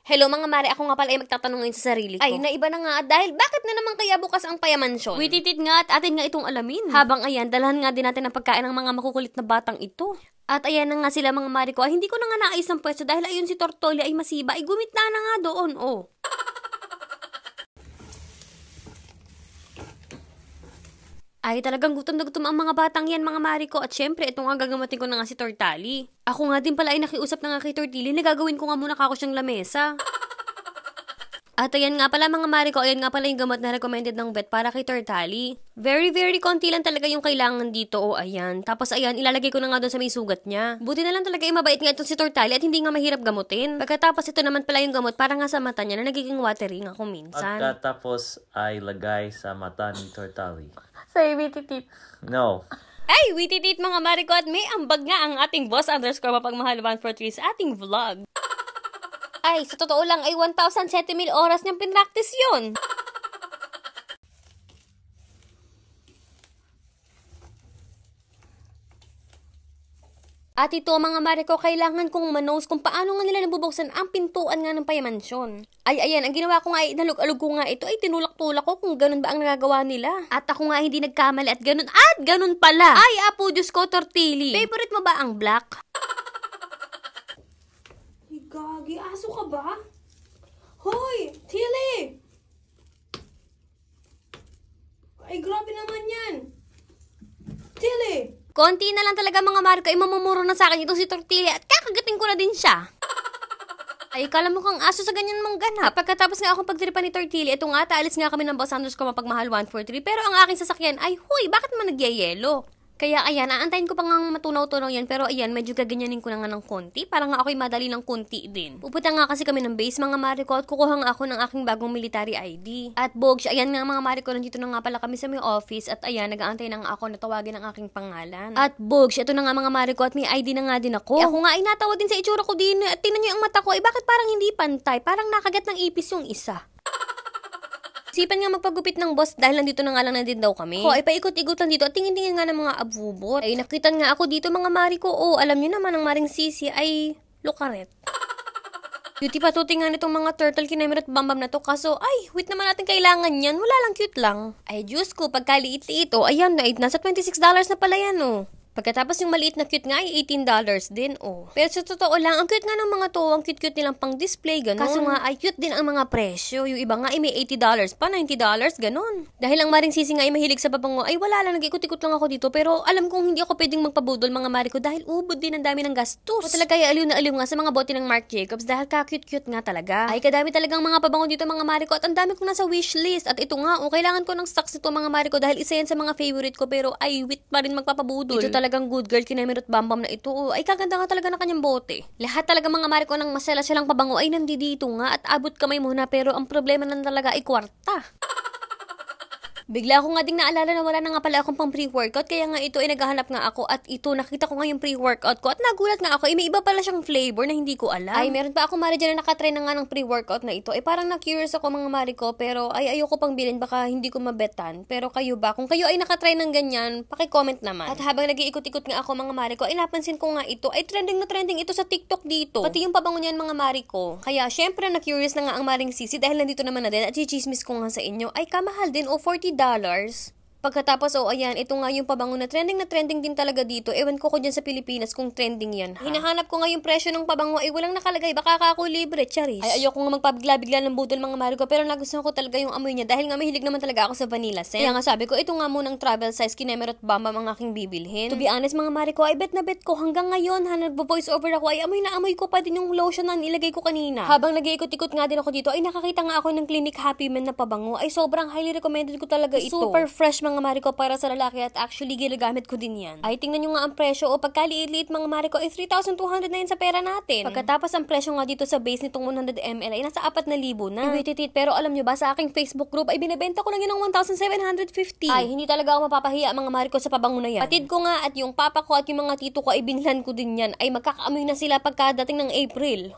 Hello mga mare, ako nga pala ay magtatanong ngayon sa sarili ko. Ay, naiba na nga dahil bakit na naman kaya bukas ang payamansyon? Wititit nga at atin nga itong alamin. Habang ayan, dalhan nga din natin ang pagkain ng mga makukulit na batang ito. At ayan na nga sila mga mare ko, ay hindi ko na nga naayos ng pwesto dahil ayun si Tortoli ay masiba, ay gumitna na nga doon, oh. Ay, talagang gutom na gutom ang mga batang yan, mga mari ko. At syempre, ito nga gagamatin ko na nga si Tortali. Ako nga din pala ay nakiusap na nga kay Tortili na gagawin ko nga muna kako siyang lamesa. At ayan nga pala mga mari ko, ayan nga pala yung gamot na recommended ng vet para kay Tortali. Very, very konti lang talaga yung kailangan dito, o ayan. Tapos ayan, ilalagay ko na nga doon sa may sugat niya. Buti na lang talaga yung mabait nga itong si Tortali at hindi nga mahirap gamutin. Pagkatapos ito naman pala yung gamot para nga sa mata niya na nagiging watery nga kung minsan. Pagkatapos ay lagay sa mata ni Tortali. Say, wititit. No. Ay, wititit mga mari ko at may ambag nga ang ating boss _ mapagmahal 143 sa ating vlog. Ay, sa totoo lang ay 1,007,000 oras niyang pinractice yun. At ito mga mare ko, kailangan kong manos kung paano nga nila nabubuksan ang pintuan nga ng payamansyon. Ay, ayan, ang ginawa ko nga ay nalug-alug ko nga ito ay tinulak-tulak ko kung ganun ba ang nagagawa nila. At ako nga hindi nagkamali at ganun pala. Ay, apo, Diyos ko, Tortili. Favorite mo ba ang black? Gagi, aso ka ba? Hoy! Tilly! Ay, grabe naman yan! Tilly! Konti na lang talaga mga Marco, ay mamumuro na sa akin itong si Tortili at kakagating ko na din siya. Ay, kala mo kang aso sa ganyan mong ganap. Pagkatapos nga akong pagtripan ni Tortili, ito nga, taalis nga kami ng boss _ mapagmahal 143, pero ang aking sasakyan ay, huy, bakit man nagyayelo? Kaya ayan, aantayin ko pa nga matunaw-tunaw yan, pero ayan, medyo gaganyanin ko na nga ng konti, para nga ako'y madali ng konti din. Pupunta nga kasi kami ng base mga Mariko at kukuha nga ako ng aking bagong military ID. At Bogs, ayan nga mga Mariko, nandito na nga pala kami sa may office at ayan, nag-aantay na nga ako na tawagin ang aking pangalan. At Bogs, ito na nga mga Mariko at may ID na nga din ako. Ako nga ay natawa din sa itsura ko din at tingnan niyo ang mata ko, ay bakit parang hindi pantay, parang nakagat ng ipis yung isa. Sipan nga magpagupit ng boss dahil nandito na nga lang na din daw kami. Ay paikot-ikot lang dito at tingin-tingin nga ng mga abubot. Ay nakitan nga ako dito mga mari ko. Alam niyo naman ang maring sisi ay lukaret. Cutie patuti nga nitong mga turtle kinemirot bambam na to. Kaso ay, wait naman natin kailangan yan. Wala lang, cute lang. Ay Diyos ko, pagkaliit-liit ayan na, nasa $26 na pala yan Pagkatapos yung maliit na cute nga ay $18 din, Pero sa totoo lang, ang cute nga ng mga to, ang cute-cute nilang pang display, ganun. Kaso nga ay cute din ang mga presyo. Yung iba nga ay may $80 pa, $90, ganun. Dahil ang maring sisi nga ay mahilig sa babango, ay wala lang, nag-ikot-ikot lang ako dito. Pero alam kong hindi ako pwedeng magpabudol mga mari ko dahil ubod din ang dami ng gastos. Talaga ay aliw na aliw nga sa mga bote ng Marc Jacobs dahil ka-cute-cute nga talaga. Ay kadami talagang mga pabango dito mga mari ko at ang dami kong nasa wishlist. At ito nga, kailangan ko ng stocks nito mga mari ko dahil isa yan sa mga favorite ko pero ay wait pa rin magpapabudol. Ito talagang good girl kinemirot bambam na ito. Ay kaganda nga talaga ng kanyang bote. Lahat talaga mga mari ko ng masela silang pabango ay nandito nga at abot kamay muna pero ang problema lang talaga ay kwarta. Bigla ko nga ding naalala na wala na nga pala akong pang pre-workout kaya nga ito ay naghahanap nga ako at ito nakita ko nga yung pre-workout ko at nagulat nga ako may iba pala siyang flavor na hindi ko alam. Ay meron pa ako mari dyan na nakatry na nga ng pre-workout na ito ay parang na-curious ako mga mari ko pero ay ayoko pang bilhin baka hindi ko mabetan pero kayo ba kung kayo ay nakatry ng ganyan paki-comment naman. At habang nag-iikot-ikot nga ako mga mari ko ay napansin ko nga ito ay trending na trending ito sa TikTok dito pati yung pabango niyan mga mari ko kaya syempre na-curious na nga ang maring sisi dahil nandito naman na din at chichismis ko nga sa inyo ay kamahal din $40. Pagkatapos, ayan, ito nga yung pabango na trending din talaga dito. Ewan ko dyan sa Pilipinas kung trending yan, ha? Hinahanap ko nga yung presyo ng pabango, ay walang nakalagay. Baka ako libre, charis. Ay, ayoko nga magpabigla-bigla ng budol mga mari ko, pero nagustuhan ko talaga yung amoy niya dahil nga mahilig naman talaga ako sa vanilla scent. Kaya nga sabi ko, ito nga munang travel size kinemerot bamba ang aking bibilhin. To be honest mga mari ko, ay bet na bet ko hanggang ngayon, nagvo-voice over ako, ay amoy na amoy ko pa din yung lotion na nilagay ko kanina. Habang nag-iikot-ikot nga din ako dito, ay nakakita nga ako ng Clinique Happy Men na pabango. Ay sobrang highly recommended ko talaga ito. Super fresh mga mari ko para sa lalaki at actually ginagamit ko din yan. Ay tingnan nyo nga ang presyo pagkaliit-liit mga mari ko ay 3,200 na yun sa pera natin. Pagkatapos ang presyo nga dito sa base nitong 100 ml ay nasa 4,000 na. Wait, pero alam nyo ba sa aking Facebook group ay binibenta ko lang yun ng 1,750. Ay hindi talaga ako mapapahiya mga mari ko sa pabango na yan. Patid ko nga at yung papa ko at yung mga tito ko ay binlan ko din yan. Ay magkakaamoy na sila pagkadating ng April.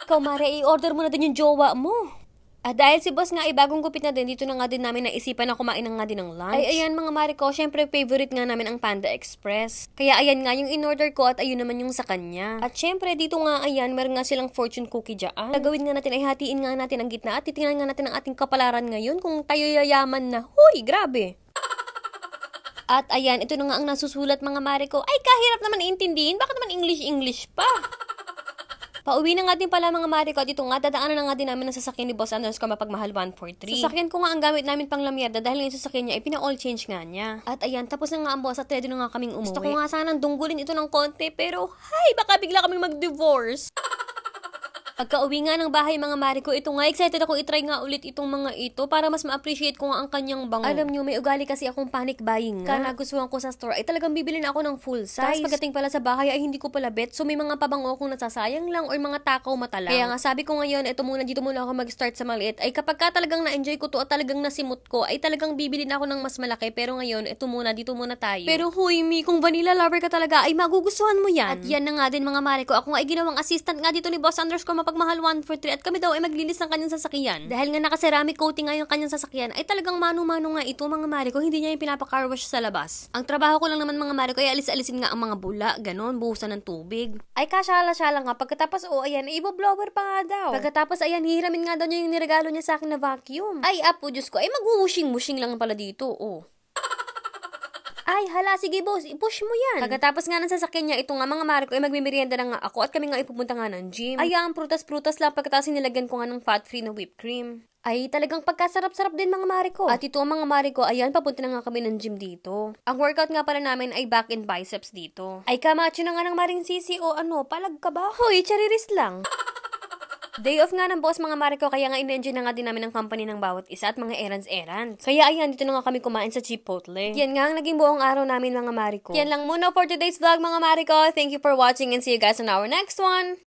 Ikaw mare, i-order mo na din yung jowa mo. At dahil si boss nga ay bagong gupit na din, dito na nga din namin naisipan na kumain na nga din ng lunch. Ay ayan mga Mariko, syempre favorite nga namin ang Panda Express. Kaya ayan nga yung in-order ko at ayun naman yung sa kanya. At syempre dito nga ayan, meron nga silang fortune cookie dyan. Gagawin nga natin ay hatiin nga natin ang gitna at titingnan nga natin ang ating kapalaran ngayon kung tayo yayaman na. Huy, grabe! At ayan, ito na nga ang nasusulat mga Mariko. Ay, kahirap naman iintindihin. Bakit naman English pa? Pauwi na nga din pala mga Mariko. Dito nga, dadaanan na nga din namin ang sasakyan ni Boss Anders ko mapagmahal 143. Sasakyan ko nga ang gamit namin pang lamyerda dahil yung sasakyan niya ay pina-all change nga niya. At ayan, tapos na nga ang boss at ready na nga kaming umuwi. Gusto ko nga sanang dunggulin ito ng konti pero, hay, baka bigla kaming mag-divorce. Pagka-uwi nga ng bahay mga Mariko, ito nga, excited ako itry nga ulit itong mga ito para mas ma-appreciate ko nga ang kanyang bango. Alam nyo, may ugali kasi akong panic buying nga. Nagustuhan ko sa store ay talagang bibili na ako ng full size. Tapos pagdating pala sa bahay ay hindi ko pala bet. So may mga pabango akong nasasayang lang or mga takaw mata lang. Kaya nga sabi ko ngayon, dito muna ako mag-start sa maliit. Ay kapag ka talagang na-enjoy ko to at talagang nasimot ko, ay talagang bibili na ako ng mas malaki. Pero ngayon, dito muna tayo. Pero huy, Mi, kung vanilla lover ka talaga, ay magugustuhan mo yan. At yan na nga din mga Mariko, ako nga ay ginawang assistant nga dito ni Boss Anders ko mapagmahal 143 at kami daw ay maglinis ng kanyang sasakyan. Dahil nga naka-ceramic coating nga yung kanyang sasakyan, ay talagang mano-mano nga ito mga Mariko, hindi niya yung pinapa-car wash sa labas. Ang trabaho ko lang naman mga Mariko ay alis-alisin nga ang mga bula, ganon, buhusan ng tubig. Ay kasyala-syala nga, pagkatapos ayan, ibo-blower pa nga daw. Pagkatapos ayan, hihiramin nga daw niya yung niregalo niya sa akin na vacuum. Ay apo, Diyos ko, ay mag-washing-washing lang pala dito, Ay, hala, sige boss, i-push mo yan. Pagkatapos nga ng sasakyan niya, ito nga mga Mariko ay magmimerienda na nga ako at kami nga ipupunta nga ng gym. Ay, ang prutas-prutas lang pagkatapos nilagyan ko nga ng fat-free na whipped cream. Ay, talagang pagkasarap-sarap din mga Mariko. At ito mga Mariko, ayan, papunta na nga kami ng gym dito. Ang workout nga pala namin ay back and biceps dito. Ay, kamacho na nga ng Maring Sisi o palag ka ba? Hoy, chariris lang. Day off nga ng boss mga Mariko, kaya nga in-enjoy na nga din namin ng company ng bawat isa at mga errands. Kaya ayan, dito na nga kami kumain sa Chipotle. Yan nga ang naging buong araw namin mga Mariko. Yan lang muna for today's vlog mga Mariko. Thank you for watching and see you guys on our next one.